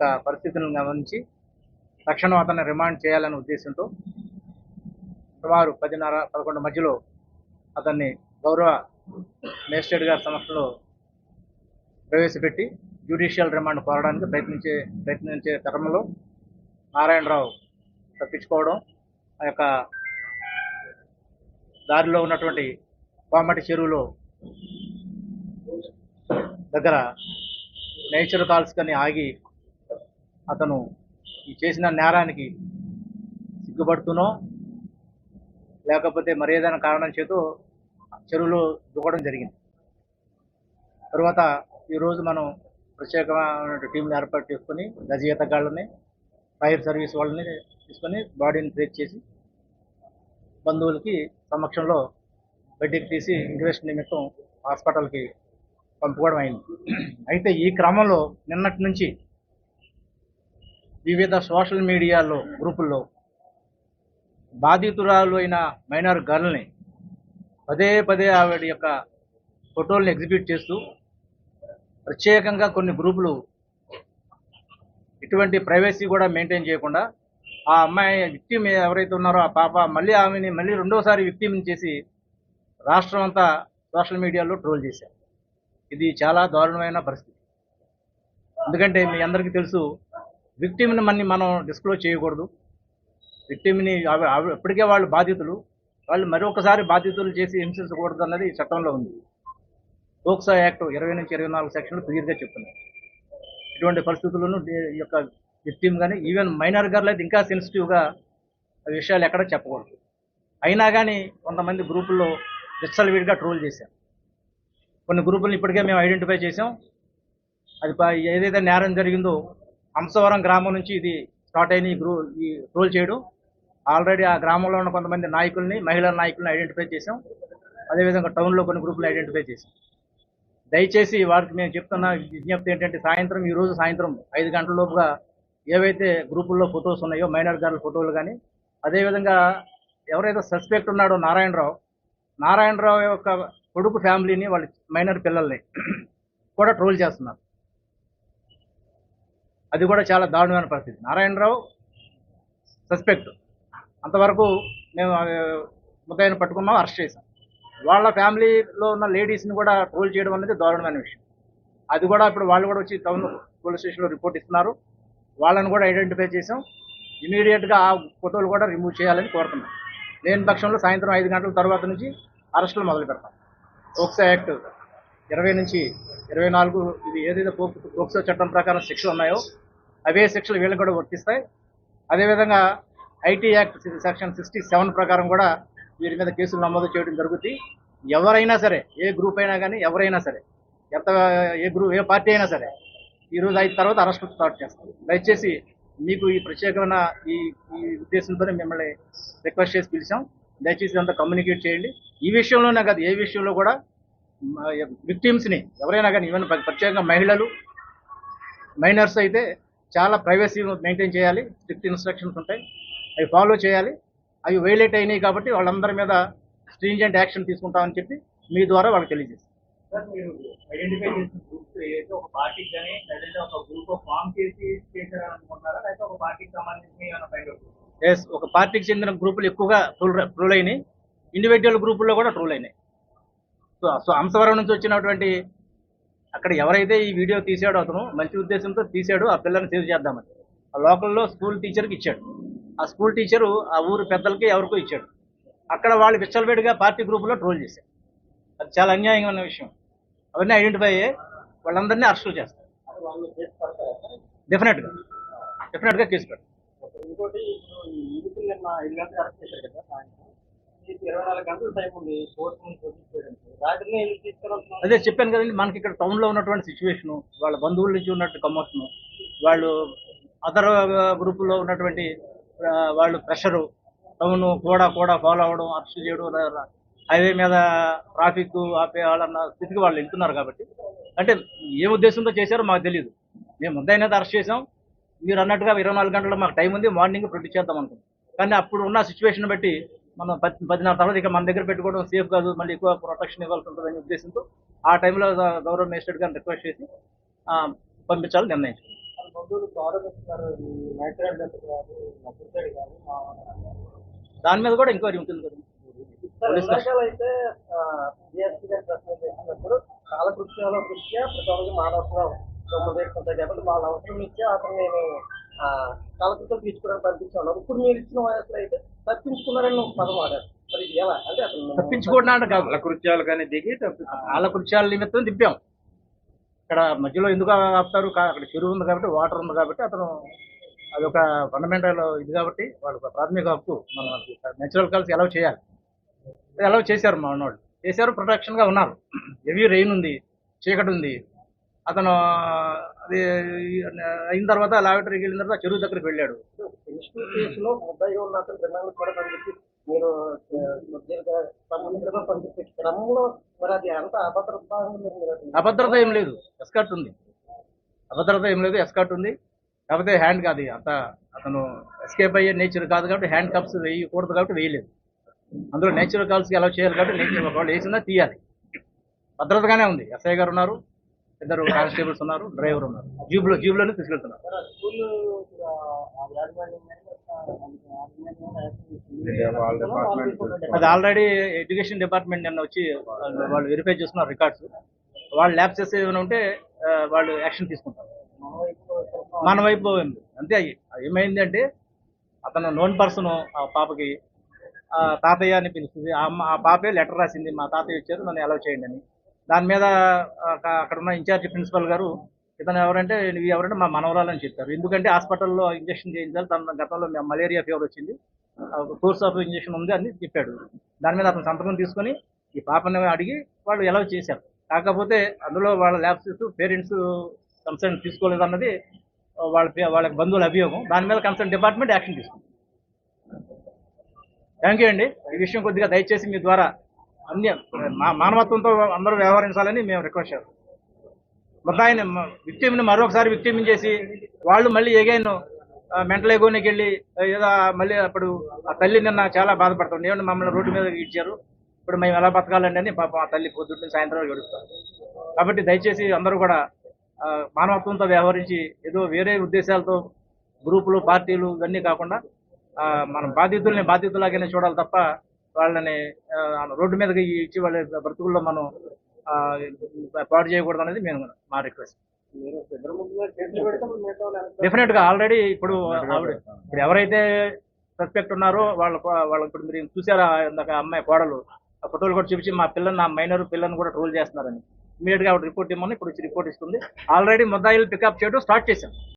యొక్క పరిస్థితులను గమనించి తక్షణం అతన్ని రిమాండ్ చేయాలనే ఉద్దేశంతో సుమారు 10:30-11 మధ్యలో అతన్ని గౌరవ మేజిస్ట్రేట్ గారి సమక్షంలో ప్రవేశపెట్టి జ్యుడిషియల్ రిమాండ్ కోరడానికి ప్రయత్నించే తరంలో నారాయణరావు తప్పించుకోవడం, ఆ యొక్క దారిలో ఉన్నటువంటి కోమటి చెరువులో దగ్గర నేచర్ కాల్స్ కని ఆగి అతను ఈ చేసిన నేరానికి సిగ్గుపడుతూనో లేకపోతే మరి ఏదైనా కారణం చేతో చెరువులో దూకడం జరిగింది. తరువాత ఈరోజు మనం ప్రత్యేకమైన టీంని ఏర్పాటు చేసుకొని గజఈతగాళ్ళని, ఫైర్ సర్వీస్ వాళ్ళని తీసుకొని బాడీని ట్రేస్ చేసి బంధువులకి సమక్షంలో బయటికి తీసి ఇంక్వెస్ట్ నిమిత్తం హాస్పిటల్కి పంపుకోవడం అయింది. అయితే ఈ క్రమంలో నిన్నటి నుంచి వివిధ సోషల్ మీడియాలో గ్రూపుల్లో బాధితురాలు అయిన మైనర్ గర్ల్ని పదే ఆవిడ యొక్క ఫోటోల్ని ఎగ్జిబిట్ చేస్తూ ప్రత్యేకంగా కొన్ని గ్రూపులు ఇటువంటి ప్రైవసీ కూడా మెయింటైన్ చేయకుండా ఆ అమ్మాయి విక్టిమ్ ఎవరైతే ఉన్నారో ఆ పాప ఆమెని మళ్ళీ రెండోసారి విక్టిమ్ చేసి రాష్ట్రం అంతా సోషల్ మీడియాలో ట్రోల్ చేశారు. ఇది చాలా దారుణమైన పరిస్థితి. ఎందుకంటే మీ అందరికీ తెలుసు, విక్టిమ్ని మనం డిస్క్లోజ్ చేయకూడదు. విక్టిమ్ని ఇప్పటికే వాళ్ళు బాధితులు, వాళ్ళు మరొకసారి బాధితులు చేసి హింసించకూడదు అన్నది చట్టంలో ఉంది. పోక్సో యాక్ట్ 20 నుంచి 24 సెక్షన్లు క్లియర్గా చెప్తున్నాయి. ఇటువంటి పరిస్థితులను ఈ యొక్క విక్టిమ్ కానీ ఈవెన్ మైనర్ గర్ల్ అయితే ఇంకా సెన్సిటివ్గా విషయాలు ఎక్కడ చెప్పకూడదు. అయినా కానీ కొంతమంది గ్రూపుల్లో విచ్చలవిడిగా ట్రోల్ చేశారు. కొన్ని గ్రూపులను ఇప్పటికే మేము ఐడెంటిఫై చేసాం. అది ఏదైతే నేరం జరిగిందో హంసవరం గ్రామం నుంచి ఇది స్టార్ట్ అయిన ఈ ట్రోల్ చేయడం. ఆల్రెడీ ఆ గ్రామంలో ఉన్న కొంతమంది నాయకుల్ని, మహిళా నాయకుల్ని ఐడెంటిఫై చేసాం. అదేవిధంగా టౌన్లో కొన్ని గ్రూపులు ఐడెంటిఫై చేసాం. దయచేసి వారికి మేము చెప్తున్న విజ్ఞప్తి ఏంటంటే ఈరోజు సాయంత్రం 5 గంటల లోపుగా ఏవైతే గ్రూపుల్లో ఫొటోస్ ఉన్నాయో మైనర్ గర్ల్ ఫోటోలు కానీ, అదేవిధంగా ఎవరైతే సస్పెక్ట్ ఉన్నాడో నారాయణరావు యొక్క కొడుకు ఫ్యామిలీని, వాళ్ళ మైనర్ పిల్లల్ని కూడా ట్రోల్ చేస్తున్నారు. అది కూడా చాలా దారుణమైన పరిస్థితి. నారాయణరావు సస్పెక్ట్, అంతవరకు మేము ముద్దాయిని పట్టుకున్నాం, అరెస్ట్ చేశాం. వాళ్ళ ఫ్యామిలీలో ఉన్న లేడీస్ని కూడా ట్రోల్ చేయడం అనేది దారుణమైన విషయం. అది కూడా ఇప్పుడు వాళ్ళు కూడా వచ్చి టౌన్ పోలీస్ స్టేషన్లో రిపోర్ట్ ఇస్తున్నారు. వాళ్ళని కూడా ఐడెంటిఫై చేసాం. ఇమీడియట్గా ఆ ఫోటోలు కూడా రిమూవ్ చేయాలని కోరుతున్నాం. లేని పక్షంలో సాయంత్రం 5 గంటల తర్వాత నుంచి అరెస్టులు మొదలు పెడతాం. పోక్సో యాక్ట్ 20 నుంచి 24 ఇది ఏదైతే పోక్సో చట్టం ప్రకారం శిక్షలు ఉన్నాయో అవే శిక్షలు వీళ్ళకి కూడా వర్తిస్తాయి. అదేవిధంగా ఐటీ యాక్ట్ సెక్షన్ 67 ప్రకారం కూడా వీరి మీద కేసులు నమోదు చేయడం జరుగుతుంది. ఎవరైనా సరే, ఏ గ్రూప్ అయినా కానీ, ఎవరైనా సరే, ఏ పార్టీ అయినా సరే ఈరోజు 5 తర్వాత అరెస్ట్ స్టార్ట్ చేస్తాం. దయచేసి మీకు ఈ ప్రత్యేకమైన ఈ ఉద్దేశంతోనే మిమ్మల్ని రిక్వెస్ట్ చేసి పిలిచాం. దయచేసి అంతా కమ్యూనికేట్ చేయండి. ఈ విషయంలోనే కాదు, ఏ విషయంలో కూడా విక్టిమ్స్ని ఎవరైనా కానీ, ఈవెన్ ప్రత్యేకంగా మహిళలు, మైనర్స్ అయితే చాలా ప్రైవసీ మెయింటైన్ చేయాలి. స్ట్రిక్ట్ ఇన్స్ట్రక్షన్స్ ఉంటాయి, అవి ఫాలో చేయాలి. అవి వైలేట్ అయినాయి కాబట్టి వాళ్ళందరి మీద స్ట్రింజెంట్ యాక్షన్ తీసుకుంటామని చెప్పి మీ ద్వారా వాళ్ళకి తెలియజేస్తాం. సార్, మీరు ఐడెంటిఫై చేసిన గ్రూప్స్ ఏదైతే ఒక పార్టీకి కానీ లేదంటే ఒక గ్రూప్ ఫామ్ చేసి చేశారనుకుంటున్నారా, లేకపోతే ఒక పార్టీకి సంబంధించి ఎస్, ఒక పార్టీకి చెందిన గ్రూపులు ఎక్కువగా ట్రోల్ అయినాయి. ఇండివిజువల్ గ్రూపుల్లో కూడా ట్రోల్ అయినాయి. సో హంసవరం నుంచి వచ్చినటువంటి అక్కడ ఎవరైతే ఈ వీడియో తీసాడో అతను మంచి ఉద్దేశంతో తీసాడు, ఆ పిల్లల్ని సేవ్ చేద్దామని ఆ లోకల్లో స్కూల్ టీచర్కి ఇచ్చాడు. ఆ స్కూల్ టీచరు ఆ ఊరు పెద్దలకి ఎవరికో ఇచ్చాడు. అక్కడ వాళ్ళు విచ్చలవిడిగా పార్టీ గ్రూపులో ట్రోల్ చేశారు. అది చాలా అన్యాయమైన విషయం. అవన్నీ ఐడెంటిఫై అయ్యే వాళ్ళందరినీ అరెస్టులు చేస్తారు. డెఫినెట్గా కేసు పెడతారు. ఇంకోటి, నిన్న 5 గంటలు అరెస్ట్ చేశారు కదా, 24 గంటల టైం ఉంది కోర్టుని చేయడానికి. రాత్రి అదే చెప్పాను కదండి, మనకి ఇక్కడ టౌన్లో ఉన్నటువంటి సిచ్యువేషను, వాళ్ళ బంధువుల నుంచి ఉన్నట్టు కమోషను, వాళ్ళు అదర్ గ్రూపుల్లో ఉన్నటువంటి వాళ్ళు ప్రెషరు, టౌన్ కూడా ఫాలో అవ్వడం, అరెస్ట్ చేయడం, హైవే మీద ట్రాఫిక్ ఆపేయాలన్న స్థితికి వాళ్ళు వెళ్తున్నారు. కాబట్టి అంటే ఏ ఉద్దేశంతో చేశారో మాకు తెలియదు. మేము ముద్దాయినైతే అరెస్ట్ చేసాం. మీరు అన్నట్టుగా 24 గంటలు మాకు టైం ఉంది, మార్నింగ్ ప్రొడ్యూస్ చేద్దాం అనుకుంటాం. కానీ అప్పుడు ఉన్న సిచ్యువేషన్ బట్టి మనం 10 తర్వాత ఇక మన దగ్గర పెట్టుకోవడం సేఫ్ కాదు, మళ్ళీ ఎక్కువ ప్రొటెక్షన్ ఇవ్వాల్సి ఉంటుందనే ఉద్దేశంతో ఆ టైంలో గౌరవ మేజిస్ట్రేట్ గారిని రిక్వెస్ట్ చేసి పంపించాలని నిర్ణయించుకున్నాం. ఫుడ్ ప్రారంభిస్తున్నారు న్యాచురల్ కానీ నచ్చడి కానీ దాని మీద కూడా ఎంక్వైరీ ఉంటుంది కదా. అయితే జిఎస్టీ గారి ప్రశ్న చేసినప్పుడు కాలకృత్యాల దృష్ట్యా ప్రతి ఒక్కరికి మానవత్వం ఉపయోగిస్తుంటాయి కాబట్టి వాళ్ళ అవసరం ఇచ్చే అతను నేను కాలకృత్యాలు తీసుకోవడానికి పంపించాను. ఇప్పుడు మీరు ఇచ్చిన వయసులో అయితే తప్పించుకున్నారని ఒక పదం వాడారు. మరి ఇది ఎలా అంటే అతను తప్పించుకోవడానికి కాదు, కృత్యాలు కానీ దిగి వాళ్ళ కృత్యాల నిమిత్తం తిప్పాం. ఇక్కడ మధ్యలో ఎందుకు ఆపుతారు, అక్కడ చెరువు ఉంది కాబట్టి, వాటర్ ఉంది కాబట్టి, అతను అదొక ఫండమెంటల్ ఇది కాబట్టి వాళ్ళకి ప్రాథమిక హక్కు. మన నేచురల్ కల్స్ ఎలా చేయాలి, ఎలా చేశారు మా వాళ్ళు చేశారు. ప్రొటెక్షన్గా ఉన్నారు. హెవీ రెయిన్ ఉంది, చీకటి ఉంది. అతను అది అయిన తర్వాత లాబొరేటరీకి వెళ్ళిన తర్వాత చెరువు దగ్గరికి వెళ్ళాడు. కేసులో ముద్దాయిగా ఉన్న అతను భిన్నంగా కూడా పనిచేసి మీరు సంబంధించిన పనిచేసే క్రమంలో మరి అది అంత అభద్రత అభద్రత ఏం లేదు, ఎస్కార్ట్ ఉంది. అభద్రత ఏం లేదు, ఎస్కార్ట్ ఉంది. కాకపోతే హ్యాండ్ కాదు అంత, అతను ఎస్కేప్ అయ్యే నేచర్ కాదు కాబట్టి హ్యాండ్ కప్స్ వేయకూడదు కాబట్టి వేయలేదు. అందులో నేచురల్ కాల్స్కి ఎలా చేయాలి కాబట్టి నేచర్ వాళ్ళు వేసిందా తీయాలి. భద్రతగానే ఉంది. ఎస్ఐ గారు ఉన్నారు, ఇద్దరు కానిస్టేబుల్స్ ఉన్నారు, డ్రైవర్ ఉన్నారు. జీబ్లోనే తీసుకెళ్తున్నారు. అది ఆల్రెడీ ఎడ్యుకేషన్ డిపార్ట్మెంట్ నిన్న వచ్చి వాళ్ళు వెరిఫై చేస్తున్నారు రికార్డ్స్. వాళ్ళు ల్యాబ్సెస్ ఏమైనా ఉంటే వాళ్ళు యాక్షన్ తీసుకుంటారు. మన వైపు అంతే. ఏమైంది అంటే అతను నోన్ పర్సన్ ఆ పాపకి తాతయ్య అని పిలుస్తుంది. ఆ పాపే లెటర్ రాసింది, మా తాతయ్య ఇచ్చారు నన్ను అలౌ చేయండి అని. దాని మీద అక్కడ ఉన్న ఇన్ఛార్జ్ ప్రిన్సిపల్ గారు ఇతను ఎవరంటే నువ్వు ఎవరంటే మా మనవరాలని చెప్పారు. ఎందుకంటే హాస్పిటల్లో ఇంజక్షన్ చేయించాలి, తన గతంలో మలేరియా ఫీవర్ వచ్చింది, కోర్స్ ఆఫ్ ఇంజక్షన్ ఉంది అని చెప్పాడు. దాని మీద అతను సంతకం తీసుకొని ఈ పాపని అడిగి వాళ్ళు అలౌ చేశారు. కాకపోతే అందులో వాళ్ళ ల్యాబ్స్ పేరెంట్స్ కన్సర్న్ తీసుకోలేదు అన్నది వాళ్ళకి బంధువుల అభియోగం. దాని మీద కన్సర్న్ డిపార్ట్మెంట్ యాక్షన్ తీసుకుంది. థ్యాంక్ యూ అండి. ఈ విషయం కొద్దిగా దయచేసి మీ ద్వారా అన్ని మానవత్వంతో అందరూ వ్యవహరించాలని మేము రిక్వెస్ట్ చేస్తాం. ముద్దాయిని విక్టిమ్ని మరొకసారి విక్టిమ్ చేసి వాళ్ళు మళ్ళీ ఎగైన్ మెంటల్ ఎగోనికి వెళ్ళి ఏదో మళ్ళీ అప్పుడు ఆ తల్లి నిన్న చాలా బాధపడుతుంది. ఏమన్నా మమ్మల్ని రోడ్డు మీద ఇచ్చారు, ఇప్పుడు మేము ఎలా బతకాలండి అని పాపం ఆ తల్లి పొద్దున్న సాయంత్రం గడుస్తారు. కాబట్టి దయచేసి అందరూ కూడా మానవత్వంతో వ్యవహరించి ఏదో వేరే ఉద్దేశాలతో గ్రూపులు పార్టీలు ఇవన్నీ కాకుండా మన బాధితుల్ని బాధితులాగానే చూడాలి తప్ప వాళ్ళని రోడ్డు మీదకి ఇచ్చి వాళ్ళ బ్రతుకుల్లో మనం పాడు చేయకూడదు అనేది మేము మా రిక్వెస్ట్. డెఫినెట్గా ఆల్రెడీ ఇప్పుడు ఎవరైతే సస్పెక్ట్ ఉన్నారో వాళ్ళకి ఇప్పుడు మీరు చూసారా ఇందాక అమ్మాయి కోడలు ఆ ఫోటోలు కూడా చూపించి మా పిల్లని, నా మైనర్ పిల్లని కూడా ట్రోల్ చేస్తున్నారని ఇమీడియట్గా రిపోర్ట్ ఇవ్వమని ఇప్పుడు రిపోర్ట్ ఇస్తుంది. ఆల్రెడీ ముద్దాయిలు పికప్ చేయడం స్టార్ట్ చేశాం.